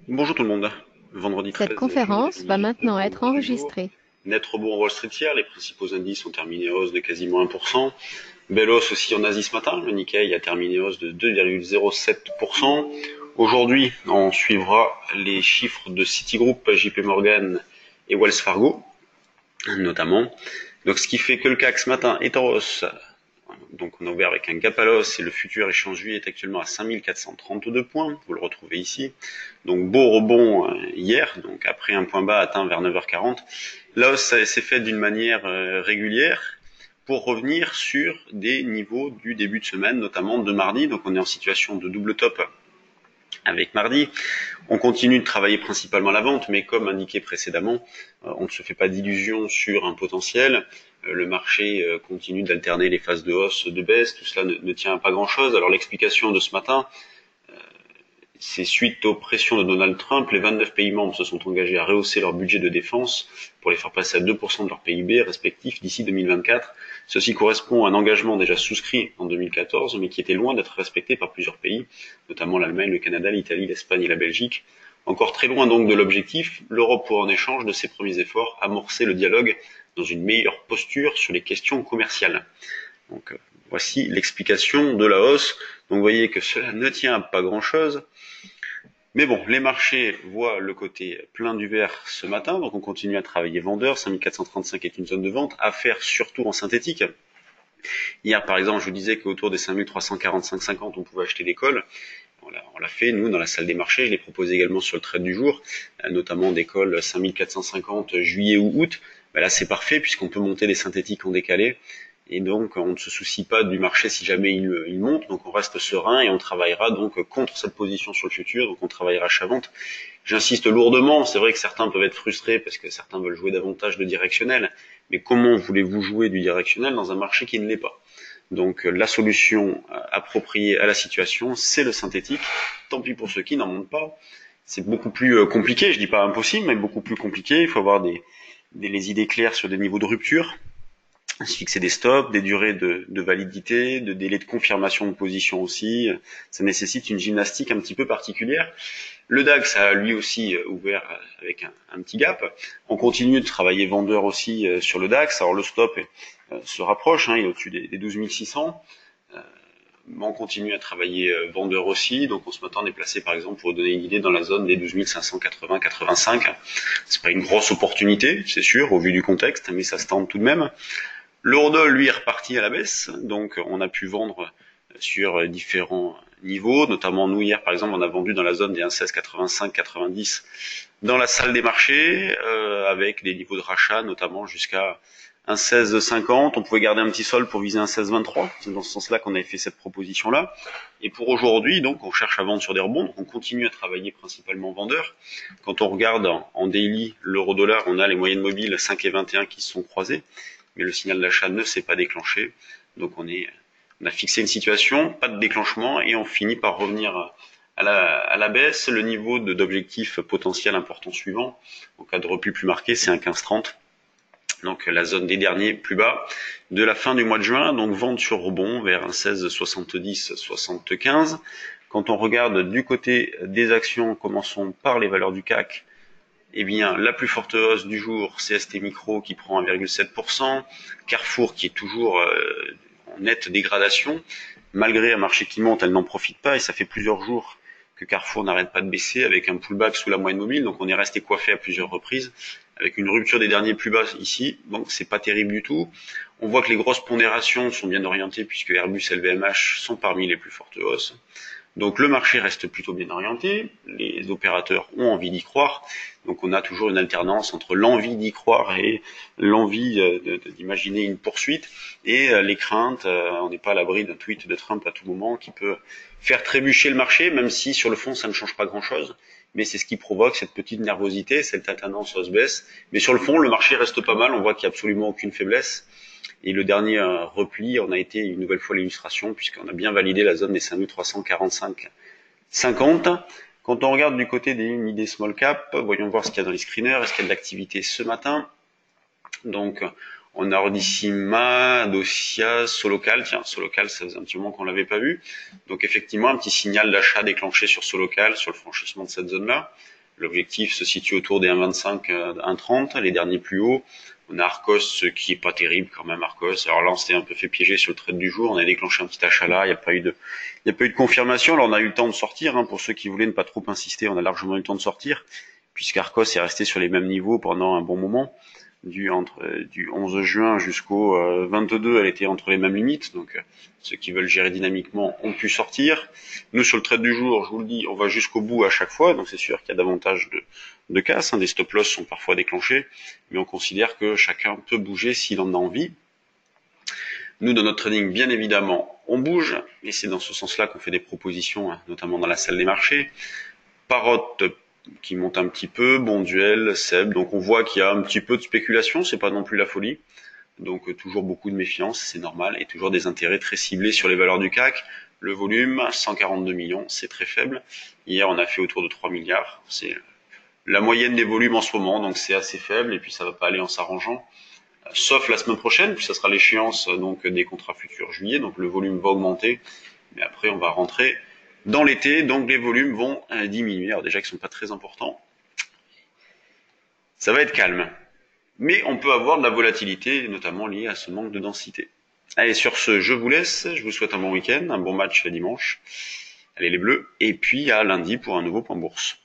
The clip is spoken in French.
Bonjour tout le monde. Vendredi Cette 13 conférence va janvier, maintenant être vendredi du jour. enregistrée. Net rebond Wall Street hier, les principaux indices ont terminé hausse de quasiment 1%. Belle hausse aussi en Asie ce matin, le Nikkei a terminé hausse de 2,07%. Aujourd'hui, on suivra les chiffres de Citigroup, JP Morgan et Wells Fargo, notamment. Donc ce qui fait que le CAC ce matin est en hausse. Donc on a ouvert avec un gap à l'os et le futur échange juillet est actuellement à 5432 points, vous le retrouvez ici. Donc beau rebond hier, donc après un point bas atteint vers 9h40. La hausse s'est faite d'une manière régulière pour revenir sur des niveaux du début de semaine, notamment de mardi. Donc on est en situation de double top avec mardi. On continue de travailler principalement la vente, mais comme indiqué précédemment, on ne se fait pas d'illusions sur un potentiel. Le marché continue d'alterner les phases de hausse, de baisse. Tout cela ne tient à pas grand-chose. Alors l'explication de ce matin, c'est suite aux pressions de Donald Trump, les 29 pays membres se sont engagés à rehausser leur budget de défense pour les faire passer à 2% de leur PIB respectif d'ici 2024. Ceci correspond à un engagement déjà souscrit en 2014, mais qui était loin d'être respecté par plusieurs pays, notamment l'Allemagne, le Canada, l'Italie, l'Espagne et la Belgique. Encore très loin donc de l'objectif, l'Europe pourra en échange de ses premiers efforts amorcer le dialogue dans une meilleure posture sur les questions commerciales. Donc voici l'explication de la hausse. Donc vous voyez que cela ne tient à pas grand-chose. Mais bon, les marchés voient le côté plein du verre ce matin, donc on continue à travailler vendeur. 5435 est une zone de vente, à faire surtout en synthétique. Hier, par exemple, je vous disais qu'autour des 5345,50, on pouvait acheter des calls. On l'a fait, nous, dans la salle des marchés. Je l'ai proposé également sur le trade du jour, notamment des calls 5450 juillet ou août. Ben là, c'est parfait puisqu'on peut monter des synthétiques en décalé. Et donc, on ne se soucie pas du marché si jamais il monte. Donc, on reste serein et on travaillera donc contre cette position sur le futur. Donc, on travaillera achat-vente. J'insiste lourdement. C'est vrai que certains peuvent être frustrés parce que certains veulent jouer davantage de directionnel. Mais comment voulez-vous jouer du directionnel dans un marché qui ne l'est pas? Donc la solution appropriée à la situation, c'est le synthétique. Tant pis pour ceux qui n'en montent pas. C'est beaucoup plus compliqué, je dis pas impossible, mais beaucoup plus compliqué. Il faut avoir les idées claires sur des niveaux de rupture, se fixer des stops, des durées de validité, de délais de confirmation de position aussi. Ça nécessite une gymnastique un petit peu particulière. Le DAX a lui aussi ouvert avec un petit gap. On continue de travailler vendeur aussi sur le DAX. Alors le stop se rapproche, il est au-dessus des 12 600. On continue à travailler vendeur aussi. Donc ce matin on est placé par exemple, pour vous donner une idée, dans la zone des 12 580-85. C'est pas une grosse opportunité, c'est sûr, au vu du contexte, mais ça se tente tout de même. L'Eurodoll, lui, est reparti à la baisse, donc on a pu vendre sur différents niveaux, notamment nous hier par exemple on a vendu dans la zone des 1,1685-90 dans la salle des marchés, avec des niveaux de rachat notamment jusqu'à 1,1650. On pouvait garder un petit sol pour viser 1,1623, c'est dans ce sens-là qu'on avait fait cette proposition-là. Et pour aujourd'hui, donc on cherche à vendre sur des rebonds, donc on continue à travailler principalement vendeur. Quand on regarde en daily l'euro-dollar, on a les moyennes mobiles 5 et 21 qui se sont croisées, mais le signal d'achat ne s'est pas déclenché. Donc on a fixé une situation, pas de déclenchement, et on finit par revenir à la baisse. Le niveau d'objectif potentiel important suivant, en cas de repli plus marqué, c'est un 15,30. Donc la zone des derniers plus bas de la fin du mois de juin, donc vente sur rebond vers un 16,70-75. Quand on regarde du côté des actions, commençons par les valeurs du CAC. Eh bien, la plus forte hausse du jour, c'est ST Micro qui prend 1,7%, Carrefour qui est toujours en nette dégradation. Malgré un marché qui monte, elle n'en profite pas et ça fait plusieurs jours que Carrefour n'arrête pas de baisser avec un pullback sous la moyenne mobile. Donc on est resté coiffé à plusieurs reprises avec une rupture des derniers plus bas ici. Donc c'est pas terrible du tout. On voit que les grosses pondérations sont bien orientées puisque Airbus et LVMH sont parmi les plus fortes hausses. Donc le marché reste plutôt bien orienté, les opérateurs ont envie d'y croire, donc on a toujours une alternance entre l'envie d'y croire et l'envie d'imaginer une poursuite, et les craintes, on n'est pas à l'abri d'un tweet de Trump à tout moment qui peut faire trébucher le marché, même si sur le fond ça ne change pas grand-chose, mais c'est ce qui provoque cette petite nervosité, cette tendance hausse-baisse, mais sur le fond le marché reste pas mal, on voit qu'il n'y a absolument aucune faiblesse. Et le dernier repli en a été une nouvelle fois l'illustration, puisqu'on a bien validé la zone des 5345,50. Quand on regarde du côté des mid small cap, voyons voir ce qu'il y a dans les screeners. Est-ce qu'il y a de l'activité ce matin? Donc On a Ordissima, Docia, Solocal. Tiens, Solocal, ça faisait un petit moment qu'on l'avait pas vu. Donc effectivement, un petit signal d'achat déclenché sur Solocal, sur le franchissement de cette zone-là. L'objectif se situe autour des 1,25, 1,30, les derniers plus hauts. On a Arcos qui est pas terrible quand même, Arcos. Alors là, on s'était un peu fait piéger sur le trade du jour. On a déclenché un petit achat là. Il n'y a pas eu de confirmation. Alors on a eu le temps de sortir, hein. Pour ceux qui voulaient ne pas trop insister, on a largement eu le temps de sortir, puisqu'Arcos est resté sur les mêmes niveaux pendant un bon moment. Du 11 juin jusqu'au 22, elle était entre les mêmes limites. Donc ceux qui veulent gérer dynamiquement ont pu sortir. Nous, sur le trade du jour, je vous le dis, on va jusqu'au bout à chaque fois. Donc c'est sûr qu'il y a davantage de casse, hein. Des stop-loss sont parfois déclenchés, mais on considère que chacun peut bouger s'il en a envie. Nous, dans notre trading, bien évidemment, on bouge, et c'est dans ce sens-là qu'on fait des propositions, hein, notamment dans la salle des marchés. Parotte qui monte un petit peu, Bonduel, Seb, donc on voit qu'il y a un petit peu de spéculation, c'est pas non plus la folie. Donc toujours beaucoup de méfiance, c'est normal, et toujours des intérêts très ciblés sur les valeurs du CAC. Le volume, 142 millions, c'est très faible. Hier, on a fait autour de 3 milliards. C'est la moyenne des volumes en ce moment, donc c'est assez faible, et puis ça va pas aller en s'arrangeant. Sauf la semaine prochaine, puis ça sera l'échéance donc des contrats futurs juillet, donc le volume va augmenter, mais après on va rentrer dans l'été, donc les volumes vont diminuer. Alors déjà qu'ils sont pas très importants, ça va être calme. Mais on peut avoir de la volatilité, notamment liée à ce manque de densité. Allez, sur ce, je vous laisse. Je vous souhaite un bon week-end, un bon match dimanche. Allez les bleus. Et puis à lundi pour un nouveau point bourse.